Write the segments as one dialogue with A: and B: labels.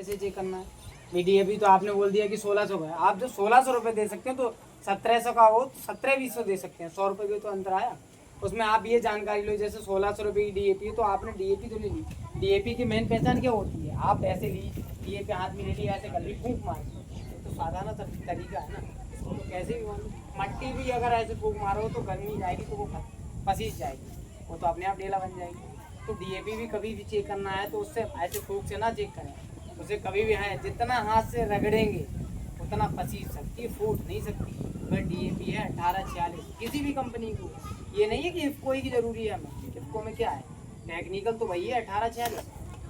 A: कैसे चेक करना है। DAP तो आपने बोल दिया कि 1600 का है, आप जो 1600 रुपये दे सकते हैं तो 1700 का हो 1700-2000 दे सकते हैं, 100 रुपये की तो अंतर आया। उसमें आप ये जानकारी लो, जैसे 1600 रुपये की DAP है तो आपने DAP तो ले ली, DAP की मेन पहचान क्या होती है, आप ऐसे ली DAP हाथ में ले ली, ऐसे कर ली, फूंक मार, तो साधारण तरीका है ना, इसको तो कैसे भी मालूम। मट्टी भी अगर ऐसे फूंक मारो तो गर्मी जाएगी तो वो पसीज जाएगी, वो तो अपने आप ढेला बन जाएगी। तो DAP भी कभी भी चेक करना है तो उससे ऐसे फूंक से ना चेक करें, उसे कभी भी है जितना हाथ से रगड़ेंगे उतना पसीज सकती, फूट नहीं सकती। अगर DAP है 1846 किसी भी कंपनी को, ये नहीं है कि इफ्को की जरूरी है, हमें इफ्को में क्या है टेक्निकल तो वही है 1846,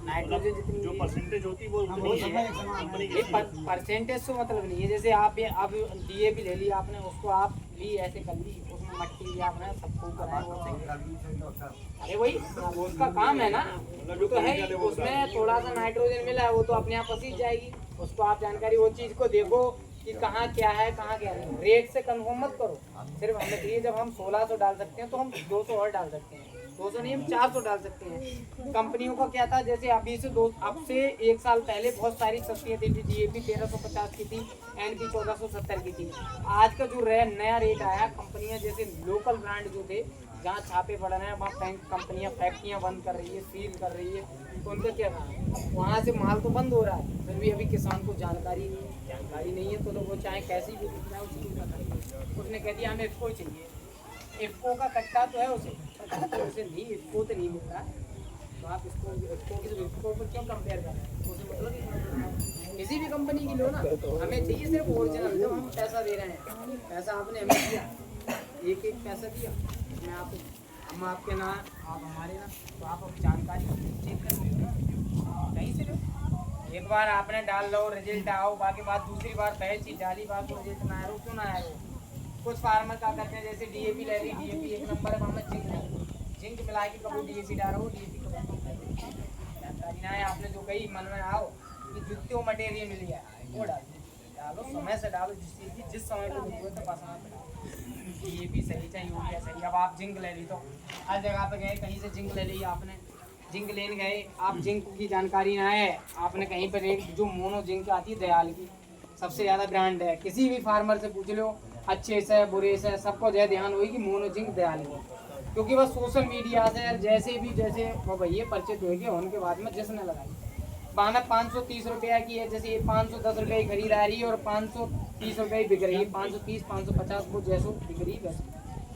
A: नाइट्रोजन जितनी
B: जो परसेंटेज होती है वो कंपनी की
A: परसेंटेज तो मतलब नहीं है। जैसे आप ये अब DAP ले लिया आपने, उसको आप ली ऐसे कर ली, उसमें मट्टी भी आपने सबको कराया, वो सही, अरे वही वो उसका काम है ना, वो तो है ही, उसमें थोड़ा सा नाइट्रोजन मिला है वो तो अपने आप पसीज जाएगी। उसको आप जानकारी वो चीज़ को देखो कि कहाँ क्या है कहाँ क्या नहीं, रेट से कंफर्म मत करो। सिर्फ हमें चाहिए जब हम 1600 डाल सकते हैं तो हम 200 और डाल सकते हैं, 200 नहीं हम 400 डाल सकते हैं। कंपनियों का क्या था, जैसे अभी से अब से 1 साल पहले बहुत सारी सस्ती थी, DAP 1350 की थी, NP 1470 की थी। आज का जो नया रेट आया, कंपनियां जैसे लोकल ब्रांड जो थे जहाँ छापे पड़ रहे हैं वहाँ कंपनियां फैक्ट्रियाँ बंद कर रही है, सील कर रही है, तो उनका क्या काम, वहाँ से माल तो बंद हो रहा है, फिर भी अभी किसान को जानकारी नहीं है, तो वो चाहे कैसी भी दिखना है उसने कह दिया हमें इफको चाहिए, इफको का कट्टा तो है उसे नहीं, इफको तो नहीं मिलता, तो आप इफको पर क्यों कंपेयर कर रहे हैं, उसे मतलब ही किसी भी कंपनी की लो ना, हमें चाहिए सिर्फ ओरिजिनल। जब हम पैसा दे रहे हैं, पैसा आपने हमें दिया, एक पैसा दिया, मैं आप हम आपके ना, आप हमारे ना, तो आप जानकारी चेक कर लो कहीं से लो, एक बार आपने डाल लो रिजल्ट आओ, बाकी बात दूसरी बार पहले चीज डाली बात तो रिजल्ट ना आए, क्यों ना आए। कुछ फार्मर क्या करते हैं, जैसे DAP ले ली, DAP 1 नंबर है, हमें जिंक मिला के कभी DAP डालो, DAP जानकारी ना है, आपने जो कही मन में आओ कि जितने मटेरियल मिल गया वो डालो, समय से डालो, जिस चीज़ की जिस समय पर जरूरत है बस आप DAP सही चाहिए, यूरिया सही। अब आप जिंक ले ली तो हर जगह पे गए, कहीं से जिंक ले ली आपने, जिंक लेने गए, आप जिंक की जानकारी ना है, आपने कहीं पर एक जो मोनो जिंक आती है दयाल की, सबसे ज़्यादा ब्रांड है, किसी भी फार्मर से पूछ लो, अच्छे से बुरे से सबको ध्यान हुई कि मोनो जिंक दयाल की, क्योंकि बस सोशल मीडिया से जैसे वो भैया परिचित हुए उनके बाद में जिसने लगाई बाना 530 रुपया की है, जैसे ये 510 रुपये की खरीद आ रही है और 530 रुपये बिक रही है, 530 550 वो जैसो बिक रही है वैसे